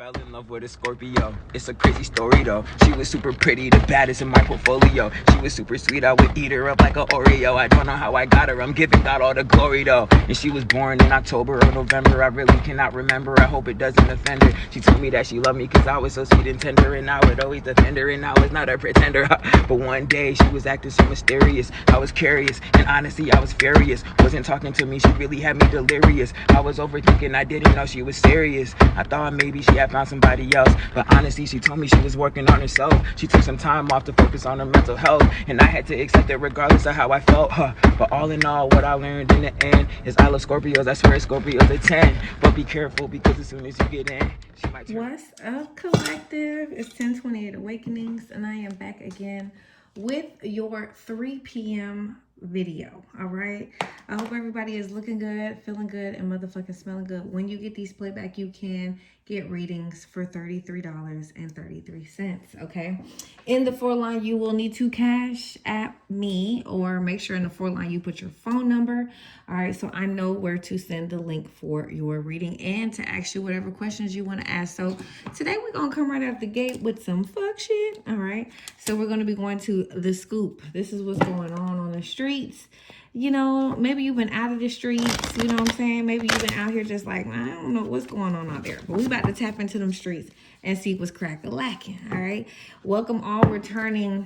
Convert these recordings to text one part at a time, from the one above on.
Fell in love with a Scorpio. It's a crazy story though. She was super pretty, the baddest in my portfolio. She was super sweet, I would eat her up like an Oreo. I don't know how I got her, I'm giving God all the glory though. And she was born in October or November, I really cannot remember. I hope it doesn't offend her. She told me that she loved me cause I was so sweet and tender, and I would always defend her, and I was not a pretender. But one day she was acting so mysterious. I was curious, and honestly I was furious. Wasn't talking to me, she really had me delirious. I was overthinking, I didn't know she was serious. I thought maybe she had found somebody else, but honestly she told me she was working on herself. She took some time off to focus on her mental health, and I had to accept it regardless of how I felt. But all in all, what I learned in the end is I love Scorpios. I swear Scorpios a 10, but be careful because as soon as you get in, she might turn. What's up, collective? It's 1028 Awakenings, and I am back again with your 3 p.m. video. All right, I hope everybody is looking good, feeling good, and motherfucking smelling good. When you get these playback, you can get readings for $33.33. Okay, in the 4 line you will need to cash app me, or make sure in the 4 line you put your phone number. All right, so I know where to send the link for your reading and to ask you whatever questions you want to ask. So today we're gonna come right out the gate with some fuck shit. All right, so we're gonna be going to the scoop. This is what's going on the streets. You know, maybe you've been out of the streets, you know what I'm saying? Maybe you've been out here just like, I don't know what's going on out there. But we about to tap into them streets and see what's crack-a-lacking, all right? Welcome all returning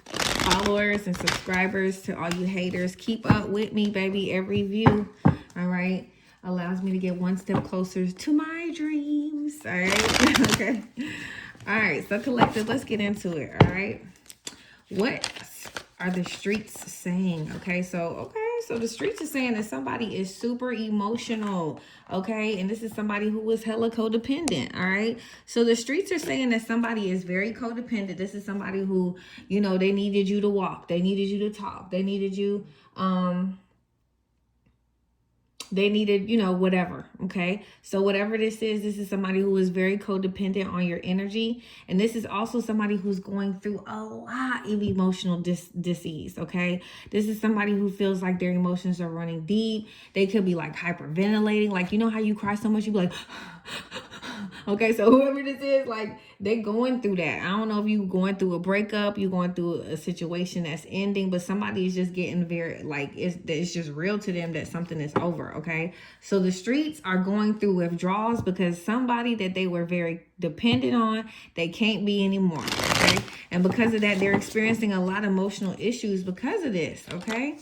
followers and subscribers. To all you haters, keep up with me, baby. Every view, all right, allows me to get one step closer to my dreams, all right? Okay. All right, so collective, let's get into it, all right? What are the streets saying? So the streets are saying that somebody is super emotional, okay? And this is somebody who was hella codependent, all right? So the streets are saying that somebody is very codependent. This is somebody who, you know, they needed you to walk. They needed you to talk. They needed you, you know, whatever, okay? So whatever this is somebody who is very codependent on your energy. And this is also somebody who's going through a lot of emotional disease, okay? This is somebody who feels like their emotions are running deep. They could be like hyperventilating. Like, you know how you cry so much, you be like, okay, so whoever this is, like, they're going through that. I don't know if you're going through a breakup, you're going through a situation that's ending, but somebody is just getting very, like, it's just real to them that something is over, okay? So the streets are going through withdrawals because somebody that they were very dependent on, they can't be anymore, okay? And because of that, they're experiencing a lot of emotional issues because of this, okay?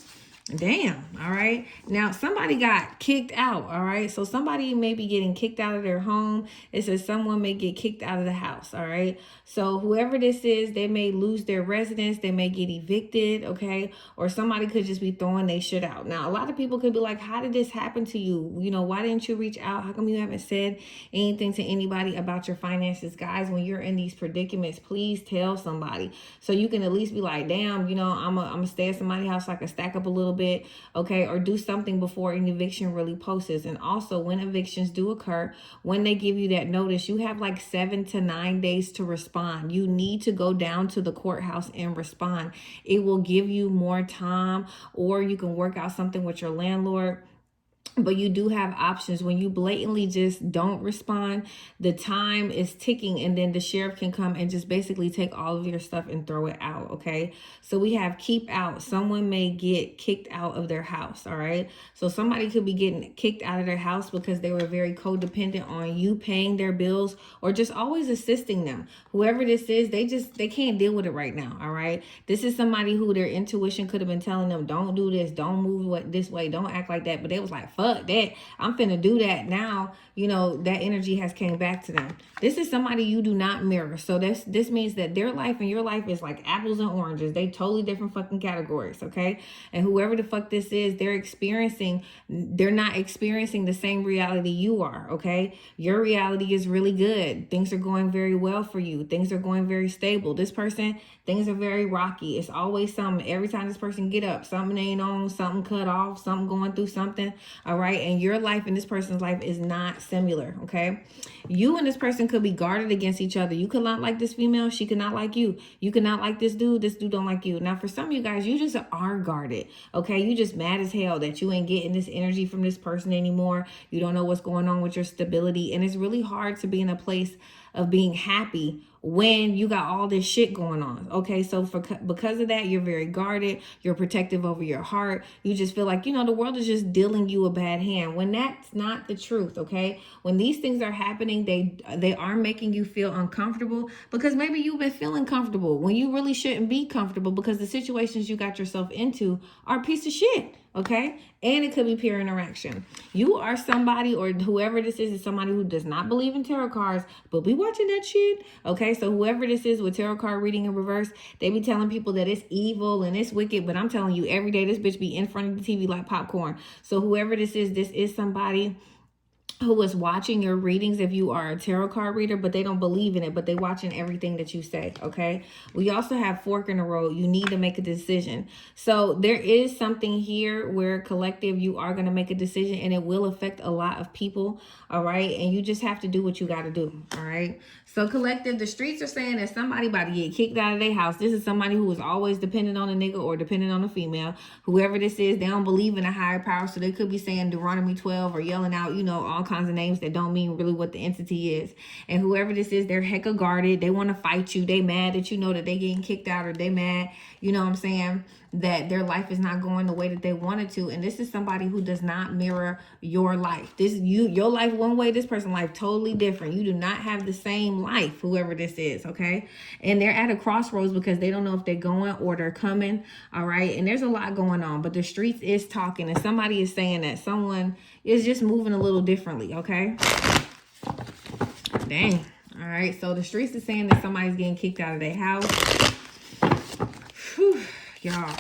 Damn. All right. Now somebody got kicked out. All right. So somebody may be getting kicked out of their home. It says someone may get kicked out of the house. All right. So whoever this is, they may lose their residence. They may get evicted. Okay. Or somebody could just be throwing their shit out. Now, a lot of people could be like, how did this happen to you? You know, why didn't you reach out? How come you haven't said anything to anybody about your finances? Guys, when you're in these predicaments, please tell somebody so you can at least be like, damn, you know, I'm gonna stay at somebody's house so I can stack up a little bit, okay, or do something before an eviction really posts. And also, when evictions do occur, when they give you that notice, you have like 7 to 9 days to respond. You need to go down to the courthouse and respond. It will give you more time, or you can work out something with your landlord. But you do have options. When you blatantly just don't respond, the time is ticking, and then the sheriff can come and just basically take all of your stuff and throw it out, okay? So we have keep out. Someone may get kicked out of their house, all right? So somebody could be getting kicked out of their house because they were very codependent on you paying their bills or just always assisting them. Whoever this is, they can't deal with it right now, all right? This is somebody who their intuition could have been telling them, don't do this, don't move this way, don't act like that. But they was like, fuck that, I'm finna do that. Now, you know, that energy has came back to them. This is somebody you do not mirror. So this means that their life and your life is like apples and oranges. They totally different fucking categories, okay? And whoever the fuck this is, they're not experiencing the same reality you are, okay? Your reality is really good. Things are going very well for you. Things are going very stable. This person, things are very rocky. It's always something. Every time this person get up, something ain't on, something cut off, something going through something. all right? And your life and this person's life is not similar, okay? You and this person could be guarded against each other. You could not like this female, she could not like you. You could not like this dude don't like you. Now, for some of you guys, you just are guarded, okay? You just mad as hell that you ain't getting this energy from this person anymore. You don't know what's going on with your stability, and it's really hard to be in a place of being happy when you got all this shit going on, okay? So because of that, you're very guarded, you're protective over your heart. You just feel like, the world is just dealing you a bad hand, when that's not the truth, okay? When these things are happening, they are making you feel uncomfortable, because maybe you've been feeling comfortable when you really shouldn't be comfortable, because the situations you got yourself into are a piece of shit, okay? And it could be peer interaction. You are somebody, or whoever this is somebody who does not believe in tarot cards, but be watching that shit, okay? So whoever this is with tarot card reading in reverse, they be telling people that it's evil and it's wicked, but I'm telling you, every day this bitch be in front of the TV like popcorn. So whoever this is somebody who is watching your readings if you are a tarot card reader, but they don't believe in it, but they watching everything that you say, okay? We also have fork in the road. You need to make a decision. So there is something here where collective, you are going to make a decision, and it will affect a lot of people, all right? And you just have to do what you got to do, all right? So collective, the streets are saying that somebody about to get kicked out of their house. This is somebody who is always dependent on a nigga or dependent on a female. Whoever this is, they don't believe in a higher power, so they could be saying Deuteronomy 12 or yelling out, all kinds of names that don't mean really what the entity is. And whoever this is, they're hecka guarded. They want to fight you. They mad that that they getting kicked out, or they mad, what I'm saying, that their life is not going the way that they wanted to. And this is somebody who does not mirror your life. Your life one way, this person's life totally different. You do not have the same life, whoever this is, okay? And they're at a crossroads because they don't know if they're going or they're coming, all right? And there's a lot going on, but the streets is talking, and somebody is saying that someone is just moving a little differently, okay? Dang. All right, so the streets is saying that somebody's getting kicked out of their house. Whew. Y'all,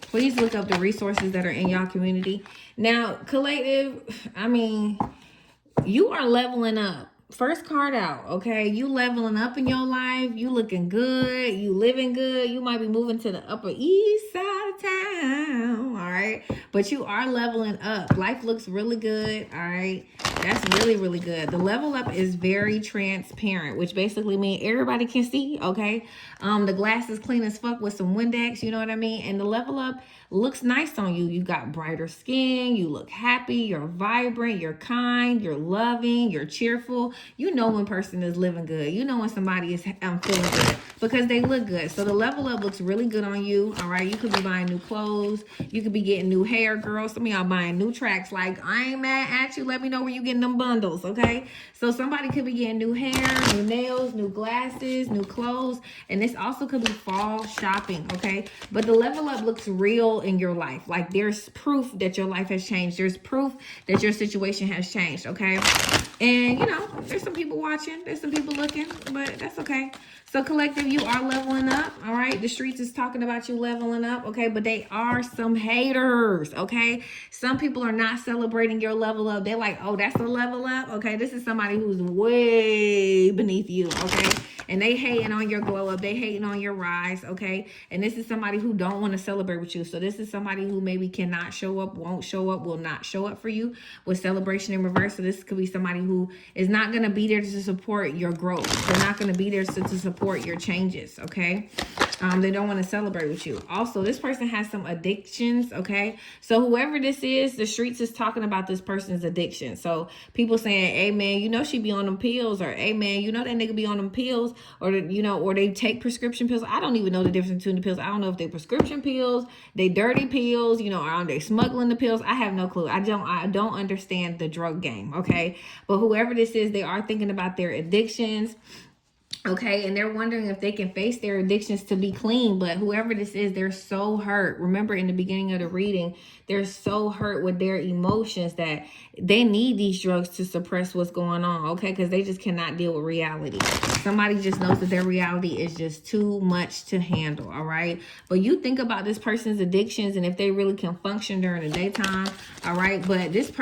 please look up the resources that are in y'all community. Now, collective, you are leveling up. First card out, okay? You leveling up in your life. You looking good. You living good. You might be moving to the Upper East Side of town, all right? But you are leveling up. Life looks really good, all right? That's really, really good. The level up is very transparent, which basically means everybody can see, okay? The glass is clean as fuck with some Windex, you know what I mean? And the level up looks nice on you. You got brighter skin. You look happy. You're vibrant. You're kind. You're loving. You're cheerful. You know when person is living good. You know when somebody is feeling good because they look good. So the level up looks really good on you, all right? You could be buying new clothes. You could be getting new hair, girl. Some of y'all buying new tracks. Like, I ain't mad at you. Let me know where you getting them bundles, okay? So somebody could be getting new hair, new nails, new glasses, new clothes. And this also could be fall shopping, okay? But the level up looks real in your life. Like, there's proof that your life has changed. There's proof that your situation has changed, okay? And, there's some people watching. There's some people looking, but that's okay. So collective, you are leveling up, all right? The streets is talking about you leveling up, okay? But they are some haters, okay? Some people are not celebrating your level up. They're like, oh, that's a level up, okay? This is somebody who's way beneath you, okay? And they hating on your glow up. They hating on your rise, okay? And this is somebody who don't want to celebrate with you. So this is somebody who maybe cannot show up, won't show up, will not show up for you with celebration in reverse. So this could be somebody who is not going to be there to support your growth. They're not going to be there to support your changes, okay? They don't want to celebrate with you. Also, this person has some addictions, okay? So whoever this is, the streets is talking about this person's addiction. So people saying, hey, man, she be on them pills, or hey, man, that nigga be on them pills, or, or they take prescription pills. I don't even know the difference between the pills. I don't know if they prescription pills, they dirty pills, or are they smuggling the pills? I have no clue. I don't understand the drug game, okay? But whoever this is, they are thinking about their addictions. Okay, and they're wondering if they can face their addictions to be clean. But whoever this is, they're so hurt. Remember in the beginning of the reading, they're so hurt with their emotions that they need these drugs to suppress what's going on, okay? Because they just cannot deal with reality. Somebody just knows that their reality is just too much to handle, all right? But you think about this person's addictions and if they really can function during the daytime, all right? But this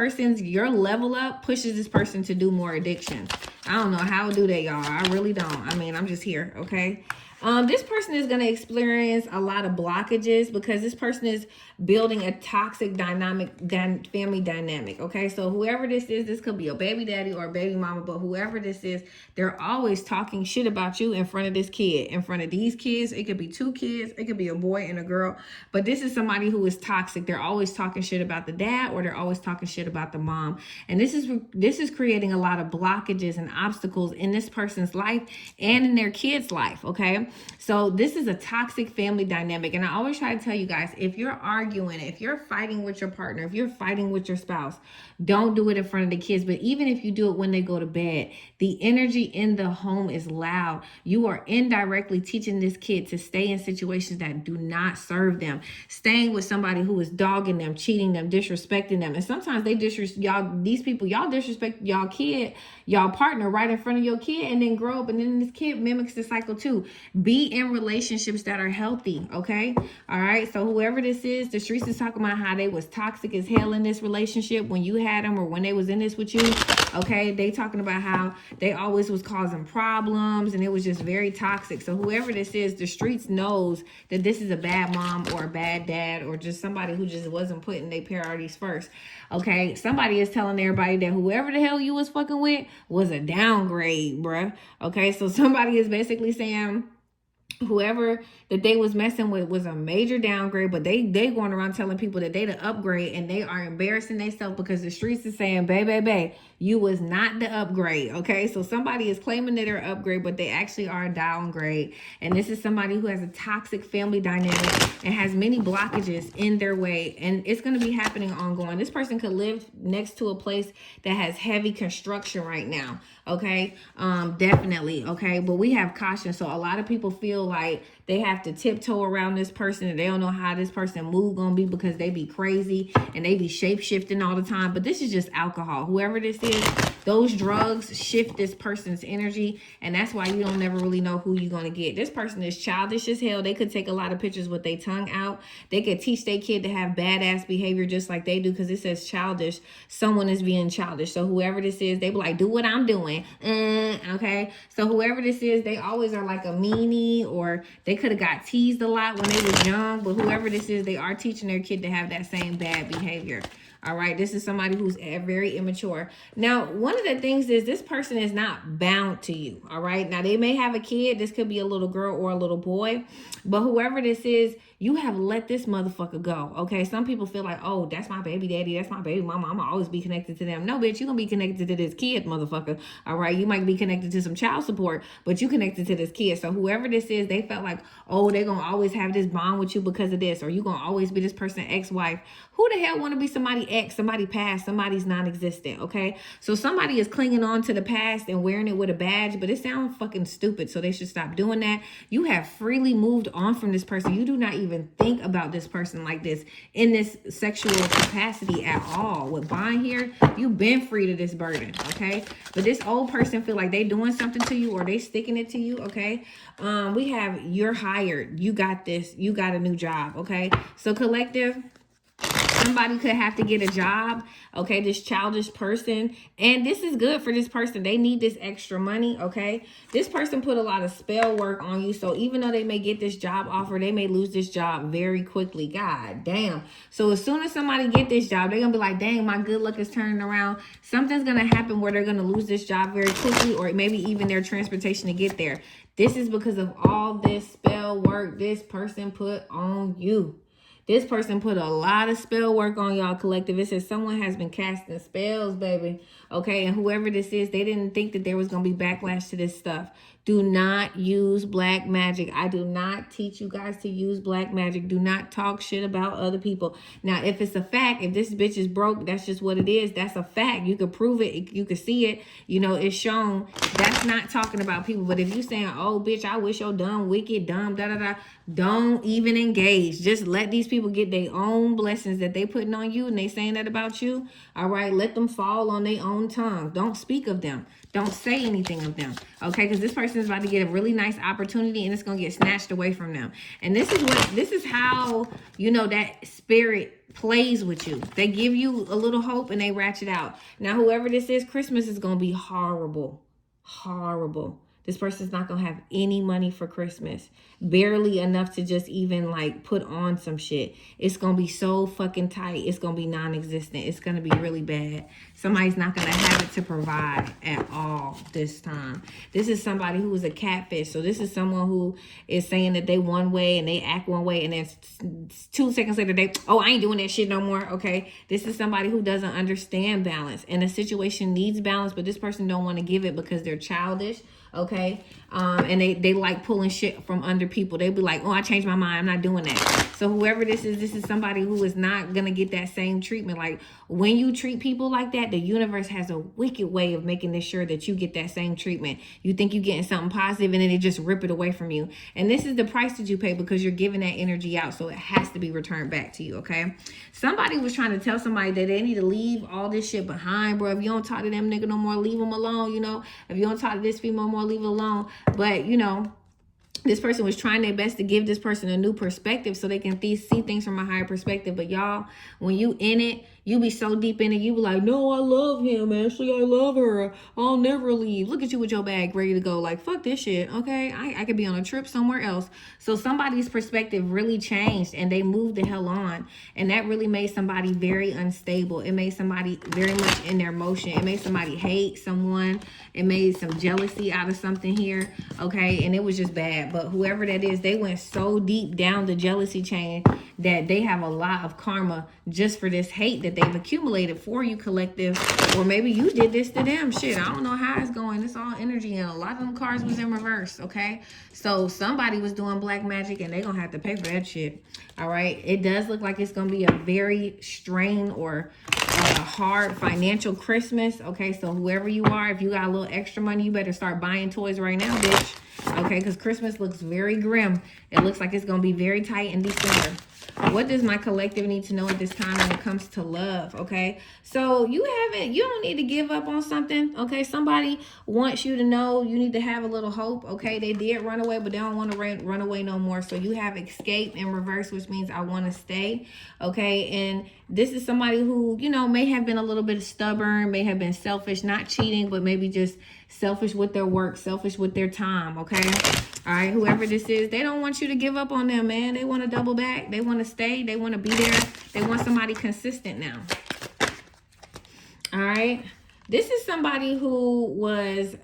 your level up pushes this person to do more addictions. I don't know how to do that, y'all. I really don't. I'm just here, okay? This person is going to experience a lot of blockages because this person is building a toxic family dynamic. Okay, so whoever this is, this could be a baby daddy or a baby mama, but whoever this is, they're always talking shit about you in front of this kid, in front of these kids. It could be two kids, it could be a boy and a girl, but this is somebody who is toxic. They're always talking shit about the dad, or they're always talking shit about the mom, and this is creating a lot of blockages and obstacles in this person's life and in their kid's life. Okay, so this is a toxic family dynamic, and I always try to tell you guys, if you're arguing, if you're fighting with your partner, if you're fighting with your spouse, don't do it in front of the kids. But even if you do it when they go to bed, the energy in the home is loud. You are indirectly teaching this kid to stay in situations that do not serve them, staying with somebody who is dogging them, cheating them, disrespecting them. And sometimes they y'all disrespect y'all kid, y'all partner right in front of your kid, and then grow up, and then this kid mimics the cycle too. Be in relationships that are healthy. Okay, all right. So whoever this is, the streets is talking about how they was toxic as hell in this relationship when you had them, or when they was in this with you. Okay, they talking about how they always was causing problems and it was just very toxic. So whoever this is, the streets knows that this is a bad mom or a bad dad, or just somebody who just wasn't putting their priorities first. Okay, somebody is telling everybody that whoever the hell you was fucking with was a downgrade, bruh. Okay, so somebody is basically saying whoever that they was messing with was a major downgrade, but they going around telling people that they the upgrade, and they are embarrassing themselves because the streets is saying, babe, you was not the upgrade. Okay, so somebody is claiming that they're an upgrade, but they actually are a downgrade. And this is somebody who has a toxic family dynamic and has many blockages in their way, and it's going to be happening ongoing. This person could live next to a place that has heavy construction right now. Okay, definitely. Okay, but we have caution. So a lot of people feel like they have to tiptoe around this person, and they don't know how this person move gonna be because they be crazy and they be shape shifting all the time. But this is just alcohol. Whoever this is, those drugs shift this person's energy, and that's why you don't never really know who you're gonna get. This person is childish as hell. They could take a lot of pictures with their tongue out. They could teach their kid to have badass behavior just like they do, because it says childish. Someone is being childish. So whoever this is, they be like, do what I'm doing. Okay, so whoever this is, they always are like a meanie, or they could have got teased a lot when they was young. But whoever this is, they are teaching their kid to have that same bad behavior. All right, this is somebody who's very immature. Now, one of the things is this person is not bound to you. All right, now they may have a kid. This could be a little girl or a little boy, but whoever this is, you have let this motherfucker go. Okay, some people feel like, oh, that's my baby daddy, that's my baby mama, I'm gonna always be connected to them. No, bitch, you're gonna be connected to this kid, motherfucker. All right, you might be connected to some child support, but you connected to this kid. So whoever this is, they felt like, oh, they're gonna always have this bond with you because of this, or you gonna always be this person ex-wife. Who the hell want to be somebody ex, somebody past, somebody's non-existent? Okay, so somebody is clinging on to the past and wearing it with a badge, but it sounds fucking stupid, so they should stop doing that. You have freely moved on from this person. You do not even think about this person like this in this sexual capacity at all. With Bond here, you've been free to this burden. Okay, but this old person feel like they doing something to you, or they sticking it to you. Okay, we have, you're hired, you got this, you got a new job. Okay, so collective, somebody could have to get a job. Okay, this childish person, and this is good for this person. They need this extra money. Okay, this person put a lot of spell work on you, so even though they may get this job offer, they may lose this job very quickly. God damn. So as soon as somebody get this job, they're gonna be like, dang, my good luck is turning around. Something's gonna happen where they're gonna lose this job very quickly, or maybe even their transportation to get there. This is because of all this spell work this person put on you. This person put a lot of spell work on y'all, collective. It says someone has been casting spells, baby. Okay, and whoever this is, they didn't think that there was going to be backlash to this stuff. Do not use black magic. I do not teach you guys to use black magic. Do not talk shit about other people. Now, if it's a fact, if this bitch is broke, that's just what it is. That's a fact. You could prove it. You could see it. You know, it's shown. That's not talking about people. But if you saying, oh, bitch, I wish you're dumb, wicked, dumb, da-da-da, don't even engage. Just let these people get their own blessings that they putting on you, and they saying that about you. All right, let them fall on their own tongue. Don't speak of them. Don't say anything of them. Okay, because this person is about to get a really nice opportunity, and it's gonna get snatched away from them. And this is how, you know, that spirit plays with you. They give you a little hope and they ratchet out. Now, whoever this is, Christmas is gonna be horrible. Horrible. This person's not going to have any money for Christmas. Barely enough to just even like put on some shit. It's going to be so fucking tight. It's going to be non-existent. It's going to be really bad. Somebody's not going to have it to provide at all this time. This is somebody who is a catfish. So this is someone who is saying that they one way and they act one way, and then 2 seconds later I ain't doing that shit no more. Okay. This is somebody who doesn't understand balance, and a situation needs balance, but this person don't want to give it because they're childish. Okay. And they like pulling shit from under people. They be like, oh, I changed my mind, I'm not doing that. So whoever this is somebody who is not gonna get that same treatment. Like, when you treat people like that, the universe has a wicked way of making sure that you get that same treatment. You think you're getting something positive, and then they just rip it away from you. And this is the price that you pay, because you're giving that energy out, so it has to be returned back to you. Okay. Somebody was trying to tell somebody that they need to leave all this shit behind, bro. If you don't talk to them nigga no more, leave them alone. You know, if you don't talk to this female more, leave it alone. But you know, this person was trying their best to give this person a new perspective so they can see things from a higher perspective. But y'all, when you in it, you be so deep in it, you be like, no, I love him, Ashley, I love her, I'll never leave. Look at you with your bag ready to go, like, fuck this shit, okay? I could be on a trip somewhere else. So somebody's perspective really changed, and they moved the hell on. And that really made somebody very unstable. It made somebody very much in their emotion. It made somebody hate someone. It made some jealousy out of something here, okay? And it was just bad. But whoever that is, they went so deep down the jealousy chain that they have a lot of karma just for this hate that they've accumulated for you, collective. Or maybe you did this to them. Shit, I don't know how it's going. It's all energy, and a lot of them cards was in reverse, okay? So somebody was doing black magic, and they're gonna have to pay for that shit. All right, it does look like it's gonna be a very strained or hard financial Christmas. Okay, so whoever you are, if you got a little extra money, you better start buying toys right now, bitch. Okay, because Christmas looks very grim. It looks like it's gonna be very tight in December. What does my collective need to know at this time when it comes to love? Okay, so you don't need to give up on something. Okay, somebody wants you to know you need to have a little hope. Okay, they did run away, but they don't want to run away no more. So you have escape in reverse, which means I want to stay. Okay, and this is somebody who, you know, may have been a little bit stubborn, may have been selfish, not cheating, but maybe just selfish with their work, selfish with their time. Okay, all right, whoever this is, they don't want you to give up on them, man. They want to double back. They want to stay. They want to be there. They want somebody consistent now. All right. This is somebody who was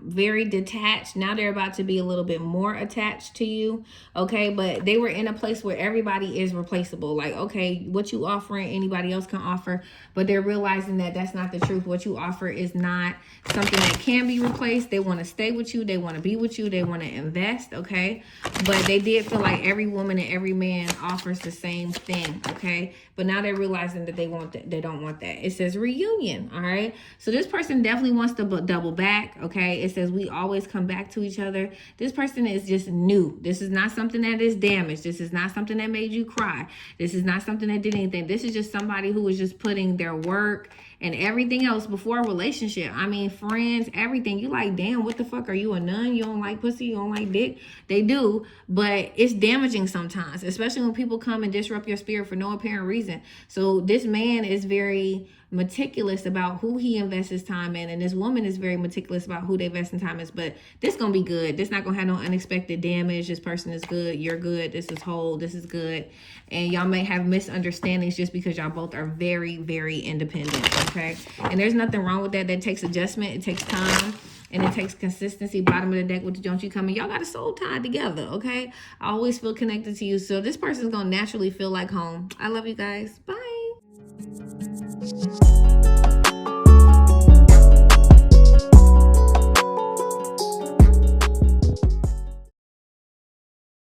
very detached. Now they're about to be a little bit more attached to you. Okay, but they were in a place where everybody is replaceable. Like, okay, what you offering, anybody else can offer. But they're realizing that that's not the truth. What you offer is not something that can be replaced. They want to stay with you. They want to be with you. They want to invest. Okay, but they did feel like every woman and every man offers the same thing. Okay, but now they're realizing that they don't want that. It says reunion. All right. So this person definitely wants to double back, okay? It says we always come back to each other. This person is just new. This is not something that is damaged. This is not something that made you cry. This is not something that did anything. This is just somebody who was just putting their work and everything else before a relationship. I mean, friends, everything. You like, damn, what the fuck? Are you a nun? You don't like pussy? You don't like dick? They do, but it's damaging sometimes, especially when people come and disrupt your spirit for no apparent reason. So this man is very meticulous about who he invests his time in, and this woman is very meticulous about who they invest in time in. But this gonna be good. This not gonna have no unexpected damage. This person is good. You're good. This is whole. This is good. And y'all may have misunderstandings just because y'all both are very, very independent. Okay, and there's nothing wrong with that. That takes adjustment. It takes time. And it takes consistency. Bottom of the deck with the Don't You Come In. Y'all got a soul tied together, okay? I always feel connected to you. So this person's going to naturally feel like home. I love you guys. Bye.